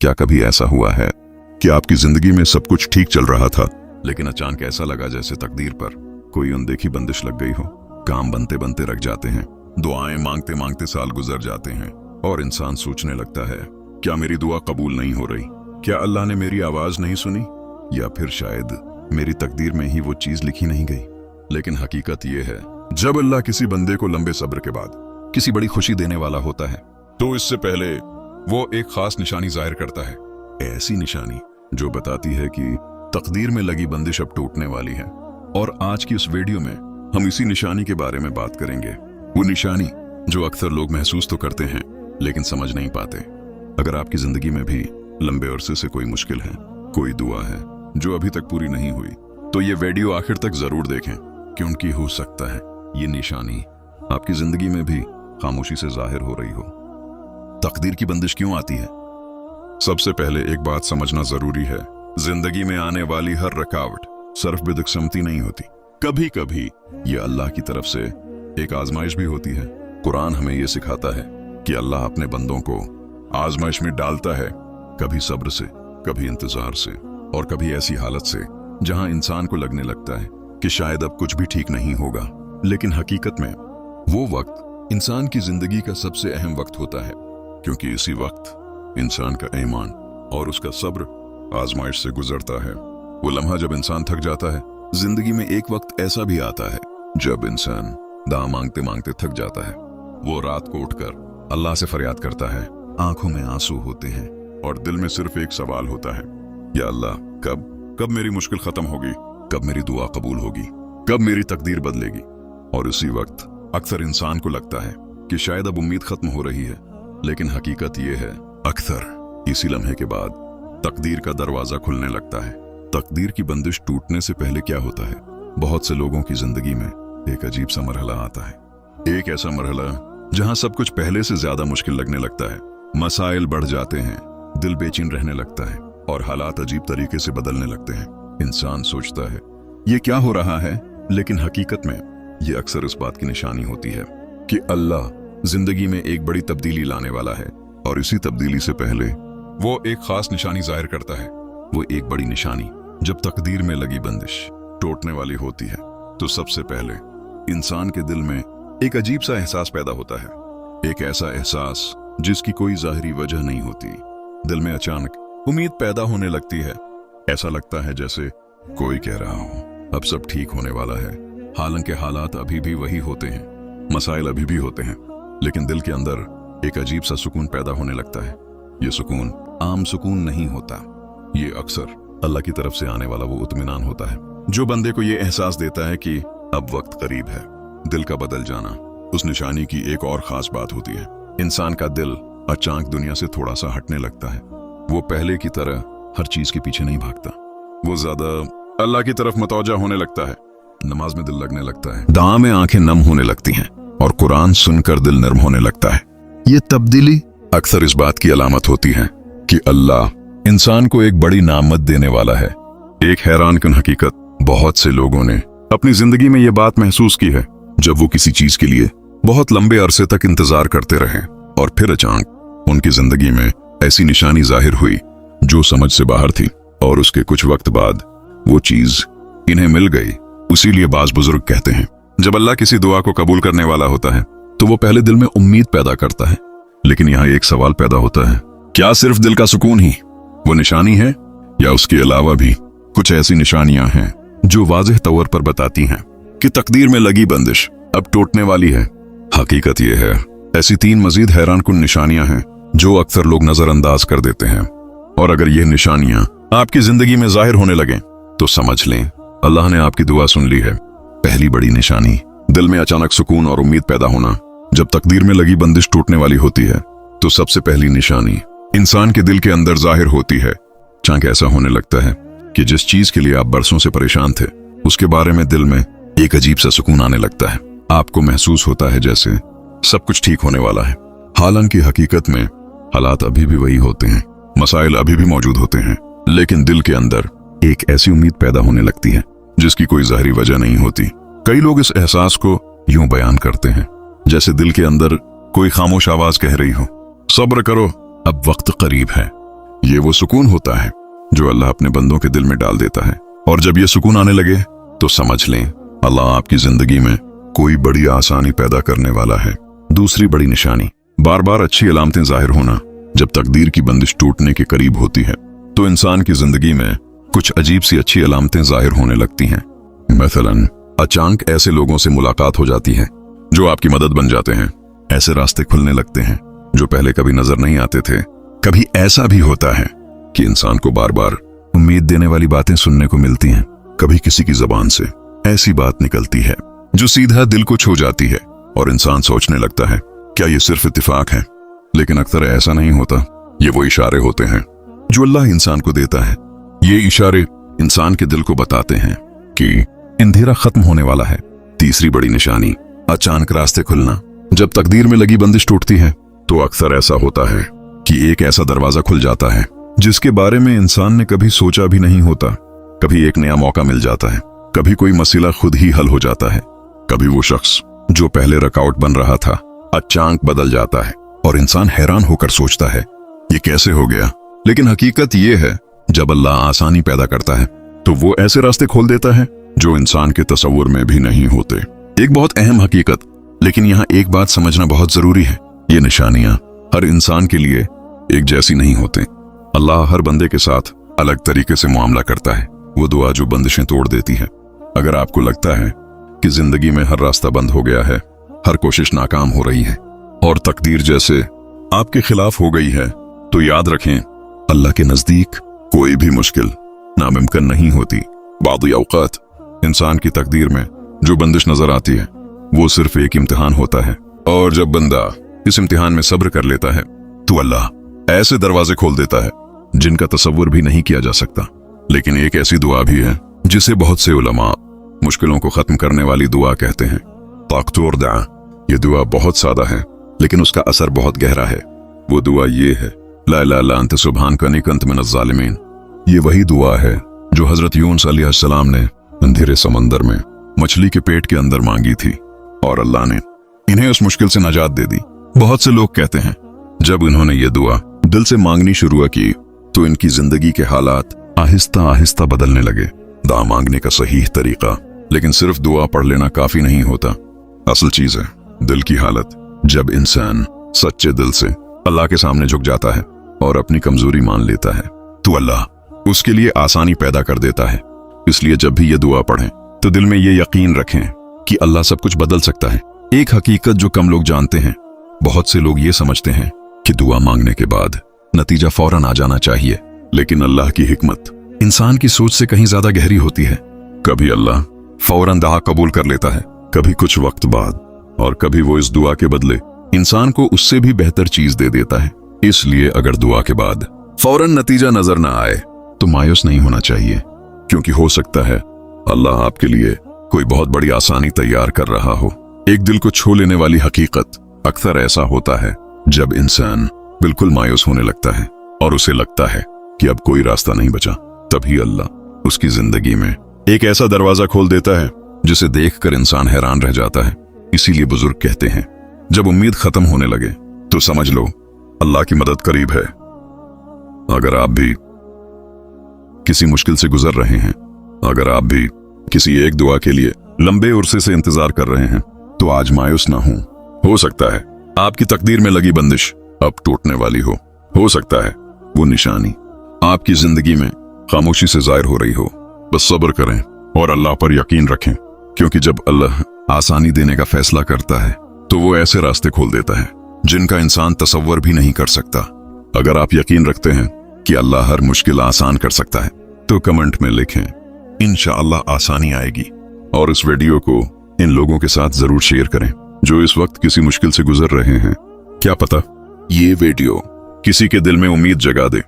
क्या कभी ऐसा हुआ है कि आपकी जिंदगी में सब कुछ ठीक चल रहा था, लेकिन अचानक ऐसा लगा जैसे तकदीर पर कोई अनदेखी बंदिश लग गई हो? काम बनते बनते रख जाते हैं, दुआएं मांगते मांगते साल गुजर जाते हैं और इंसान सोचने लगता है, क्या मेरी दुआ कबूल नहीं हो रही? क्या अल्लाह ने मेरी आवाज नहीं सुनी? या फिर शायद मेरी तकदीर में ही वो चीज लिखी नहीं गई? लेकिन हकीकत ये है, जब अल्लाह किसी बंदे को लंबे सब्र के बाद किसी बड़ी खुशी देने वाला होता है, तो इससे पहले वो एक खास निशानी जाहिर करता है। ऐसी निशानी जो बताती है कि तकदीर में लगी बंदिश अब टूटने वाली है। और आज की इस वीडियो में हम इसी निशानी के बारे में बात करेंगे। वो निशानी जो अक्सर लोग महसूस तो करते हैं लेकिन समझ नहीं पाते। अगर आपकी जिंदगी में भी लंबे अरसे से कोई मुश्किल है, कोई दुआ है जो अभी तक पूरी नहीं हुई, तो ये वीडियो आखिर तक जरूर देखें, क्योंकि हो सकता है ये निशानी आपकी जिंदगी में भी खामोशी से जाहिर हो रही हो। तकदीर की बंदिश क्यों आती है? सबसे पहले एक बात समझना जरूरी है, जिंदगी में आने वाली हर रुकावट सिर्फ बदकिस्मती नहीं होती। कभी कभी ये अल्लाह की तरफ से एक आजमाइश भी होती है। कुरान हमें ये सिखाता है कि अल्लाह अपने बंदों को आजमाइश में डालता है, कभी सब्र से, कभी इंतजार से और कभी ऐसी हालत से जहां इंसान को लगने लगता है कि शायद अब कुछ भी ठीक नहीं होगा। लेकिन हकीकत में वो वक्त इंसान की जिंदगी का सबसे अहम वक्त होता है, क्योंकि इसी वक्त इंसान का ईमान और उसका सब्र आजमाइश से गुजरता है। वो लम्हा जब इंसान थक जाता है। जिंदगी में एक वक्त ऐसा भी आता है जब इंसान दुआ मांगते मांगते थक जाता है। वो रात को उठकर अल्लाह से फरियाद करता है, आंखों में आंसू होते हैं और दिल में सिर्फ एक सवाल होता है, या अल्लाह कब मेरी मुश्किल खत्म होगी? कब मेरी दुआ कबूल होगी? कब मेरी तकदीर बदलेगी? और इसी वक्त अक्सर इंसान को लगता है कि शायद अब उम्मीद खत्म हो रही है। लेकिन हकीकत ये है, अक्सर इसी लम्हे के बाद तकदीर का दरवाजा खुलने लगता है। तकदीर की बंदिश टूटने से पहले क्या होता है? बहुत से लोगों की जिंदगी में एक अजीब सा मरहला आता है। एक ऐसा मरहला जहां सब कुछ पहले से ज्यादा मुश्किल लगने लगता है। मसाइल बढ़ जाते हैं, दिल बेचैन रहने लगता है और हालात अजीब तरीके से बदलने लगते हैं। इंसान सोचता है ये क्या हो रहा है, लेकिन हकीकत में ये अक्सर इस बात की निशानी होती है कि अल्लाह जिंदगी में एक बड़ी तब्दीली लाने वाला है। और इसी तब्दीली से पहले वो एक खास निशानी जाहिर करता है। वो एक बड़ी निशानी जब तकदीर में लगी बंदिश टूटने वाली होती है, तो सबसे पहले इंसान के दिल में एक अजीब सा एहसास पैदा होता है। एक ऐसा एहसास जिसकी कोई जाहिरी वजह नहीं होती। दिल में अचानक उम्मीद पैदा होने लगती है। ऐसा लगता है जैसे कोई कह रहा हो अब सब ठीक होने वाला है, हालांकि हालात अभी भी वही होते हैं, मसाइल अभी भी होते हैं। लेकिन दिल के अंदर एक अजीब सा सुकून पैदा होने लगता है। ये सुकून आम सुकून नहीं होता, ये अक्सर अल्लाह की तरफ से आने वाला वो इत्मीनान होता है जो बंदे को ये एहसास देता है कि अब वक्त करीब है। दिल का बदल जाना उस निशानी की एक और खास बात होती है। इंसान का दिल अचानक दुनिया से थोड़ा सा हटने लगता है। वो पहले की तरह हर चीज के पीछे नहीं भागता। वो ज्यादा अल्लाह की तरफ मतवज्जा होने लगता है। नमाज में दिल लगने लगता है, दुआ में आंखें नम होने लगती हैं और कुरान सुनकर दिल नर्म होने लगता है। ये तब्दीली अक्सर इस बात की अलामत होती है कि अल्लाह इंसान को एक बड़ी नामत देने वाला है। एक हैरानकुन हकीकत, बहुत से लोगों ने अपनी जिंदगी में ये बात महसूस की है जब वो किसी चीज के लिए बहुत लंबे अरसे तक इंतजार करते रहे और फिर अचानक उनकी जिंदगी में ऐसी निशानी जाहिर हुई जो समझ से बाहर थी, और उसके कुछ वक्त बाद वो चीज इन्हें मिल गई। इसीलिए बाज बुजुर्ग कहते हैं, जब अल्लाह किसी दुआ को कबूल करने वाला होता है तो वो पहले दिल में उम्मीद पैदा करता है। लेकिन यहाँ एक सवाल पैदा होता है, क्या सिर्फ दिल का सुकून ही वो निशानी है, या उसके अलावा भी कुछ ऐसी निशानियां हैं जो वाज़ेह तौर पर बताती हैं कि तकदीर में लगी बंदिश अब टूटने वाली है? हकीकत यह है, ऐसी 3 मजीद हैरानकुन निशानियां हैं जो अक्सर लोग नजरअंदाज कर देते हैं। और अगर ये निशानियां आपकी जिंदगी में जाहिर होने लगें तो समझ लें अल्लाह ने आपकी दुआ सुन ली है। पहली बड़ी निशानी, दिल में अचानक सुकून और उम्मीद पैदा होना। जब तकदीर में लगी बंदिश टूटने वाली होती है तो सबसे पहली निशानी इंसान के दिल के अंदर जाहिर होती है। अचानक ऐसा होने लगता है कि जिस चीज के लिए आप बरसों से परेशान थे उसके बारे में दिल में एक अजीब सा सुकून आने लगता है। आपको महसूस होता है जैसे सब कुछ ठीक होने वाला है, हालांकि हकीकत में हालात अभी भी वही होते हैं, मसाइल अभी भी मौजूद होते हैं। लेकिन दिल के अंदर एक ऐसी उम्मीद पैदा होने लगती है जिसकी कोई जाहिरी वजह नहीं होती। कई लोग इस एहसास को यूं बयान करते हैं जैसे दिल के अंदर कोई खामोश आवाज कह रही हो, सब्र करो अब वक्त करीब है, ये वो सुकून होता है जो अल्लाह अपने बंदों के दिल में डाल देता है, और जब ये सुकून आने लगे तो समझ लें अल्लाह आपकी जिंदगी में कोई बड़ी आसानी पैदा करने वाला है। दूसरी बड़ी निशानी, बार बार अच्छी अलामतें जाहिर होना। जब तकदीर की बंदिश टूटने के करीब होती है तो इंसान की जिंदगी में कुछ अजीब सी अच्छी अलामतें जाहिर होने लगती हैं। मसलन अचानक ऐसे लोगों से मुलाकात हो जाती है जो आपकी मदद बन जाते हैं, ऐसे रास्ते खुलने लगते हैं जो पहले कभी नजर नहीं आते थे। कभी ऐसा भी होता है कि इंसान को बार बार उम्मीद देने वाली बातें सुनने को मिलती हैं। कभी किसी की जबान से ऐसी बात निकलती है जो सीधा दिल को छू जाती है और इंसान सोचने लगता है क्या ये सिर्फ इत्तेफाक है, लेकिन अक्सर ऐसा नहीं होता। ये वो इशारे होते हैं जो अल्लाह इंसान को देता है। ये इशारे इंसान के दिल को बताते हैं कि अंधेरा खत्म होने वाला है। तीसरी बड़ी निशानी, अचानक रास्ते खुलना। जब तकदीर में लगी बंदिश टूटती है तो अक्सर ऐसा होता है कि एक ऐसा दरवाजा खुल जाता है जिसके बारे में इंसान ने कभी सोचा भी नहीं होता। कभी एक नया मौका मिल जाता है, कभी कोई मसला खुद ही हल हो जाता है, कभी वो शख्स जो पहले रुकावट बन रहा था अचानक बदल जाता है और इंसान हैरान होकर सोचता है ये कैसे हो गया। लेकिन हकीकत ये है जब अल्लाह आसानी पैदा करता है तो वो ऐसे रास्ते खोल देता है जो इंसान के तसव्वुर में भी नहीं होते। एक बहुत अहम हकीकत, लेकिन यहाँ एक बात समझना बहुत जरूरी है, ये निशानियां हर इंसान के लिए एक जैसी नहीं होते। अल्लाह हर बंदे के साथ अलग तरीके से मुआमला करता है। वो दुआ जो बंदिशें तोड़ देती है। अगर आपको लगता है कि जिंदगी में हर रास्ता बंद हो गया है, हर कोशिश नाकाम हो रही है और तकदीर जैसे आपके खिलाफ हो गई है, तो याद रखें अल्लाह के नजदीक कोई भी मुश्किल नामुमकिन नहीं होती। बाज़ औक़ात इंसान की तकदीर में जो बंदिश नजर आती है वो सिर्फ एक इम्तिहान होता है, और जब बंदा इस इम्तिहान में सब्र कर लेता है तो अल्लाह ऐसे दरवाजे खोल देता है जिनका तसव्वुर भी नहीं किया जा सकता। लेकिन एक ऐसी दुआ भी है जिसे बहुत से उलमा मुश्किलों को खत्म करने वाली दुआ कहते हैं, ताक़तुर दुआ। ये दुआ बहुत सादा है लेकिन उसका असर बहुत गहरा है। वो दुआ ये है, ला इलाहा इल्ला अंत सुब्हानका कुन्तु मिनज़ ज़ालिमीन। ये वही दुआ है जो हजरत यूनुस अलैहिस्सलाम ने अंधेरे समंदर में मछली के पेट के अंदर मांगी थी और अल्लाह ने इन्हें उस मुश्किल से नजात दे दी। बहुत से लोग कहते हैं जब इन्होंने ये दुआ दिल से मांगनी शुरू की तो इनकी जिंदगी के हालात आहिस्ता आहिस्ता बदलने लगे। दुआ मांगने का सही तरीका, लेकिन सिर्फ दुआ पढ़ लेना काफी नहीं होता। असल चीज है दिल की हालत। जब इंसान सच्चे दिल से अल्लाह के सामने झुक जाता है और अपनी कमजोरी मान लेता है तो अल्लाह उसके लिए आसानी पैदा कर देता है। इसलिए जब भी ये दुआ पढ़ें तो दिल में ये यकीन रखें कि अल्लाह सब कुछ बदल सकता है। एक हकीकत जो कम लोग जानते हैं, बहुत से लोग ये समझते हैं कि दुआ मांगने के बाद नतीजा फौरन आ जाना चाहिए, लेकिन अल्लाह की हिकमत इंसान की सोच से कहीं ज्यादा गहरी होती है। कभी अल्लाह फौरन दुआ कबूल कर लेता है, कभी कुछ वक्त बाद, और कभी वो इस दुआ के बदले इंसान को उससे भी बेहतर चीज दे देता है। इसलिए अगर दुआ के बाद फौरन नतीजा नजर ना आए तो मायूस नहीं होना चाहिए, क्योंकि हो सकता है अल्लाह आपके लिए कोई बहुत बड़ी आसानी तैयार कर रहा हो। एक दिल को छू लेने वाली हकीकत अक्सर ऐसा होता है जब इंसान बिल्कुल मायूस होने लगता है और उसे लगता है कि अब कोई रास्ता नहीं बचा, तभी अल्लाह उसकी जिंदगी में एक ऐसा दरवाजा खोल देता है जिसे देखकर इंसान हैरान रह जाता है। इसीलिए बुजुर्ग कहते हैं जब उम्मीद खत्म होने लगे तो समझ लो अल्लाह की मदद करीब है। अगर आप भी किसी मुश्किल से गुजर रहे हैं, अगर आप भी किसी एक दुआ के लिए लंबे उरसे से इंतजार कर रहे हैं, तो आज मायूस ना हो सकता है आपकी तकदीर में लगी बंदिश अब टूटने वाली हो सकता है वो निशानी आपकी जिंदगी में खामोशी से जाहिर हो रही हो। बस सब्र करें और अल्लाह पर यकीन रखें, क्योंकि जब अल्लाह आसानी देने का फैसला करता है तो वो ऐसे रास्ते खोल देता है जिनका इंसान तसव्वुर भी नहीं कर सकता। अगर आप यकीन रखते हैं कि अल्लाह हर मुश्किल आसान कर सकता है तो कमेंट में लिखें इंशाअल्लाह आसानी आएगी, और इस वीडियो को इन लोगों के साथ जरूर शेयर करें जो इस वक्त किसी मुश्किल से गुजर रहे हैं। क्या पता ये वीडियो किसी के दिल में उम्मीद जगा दे।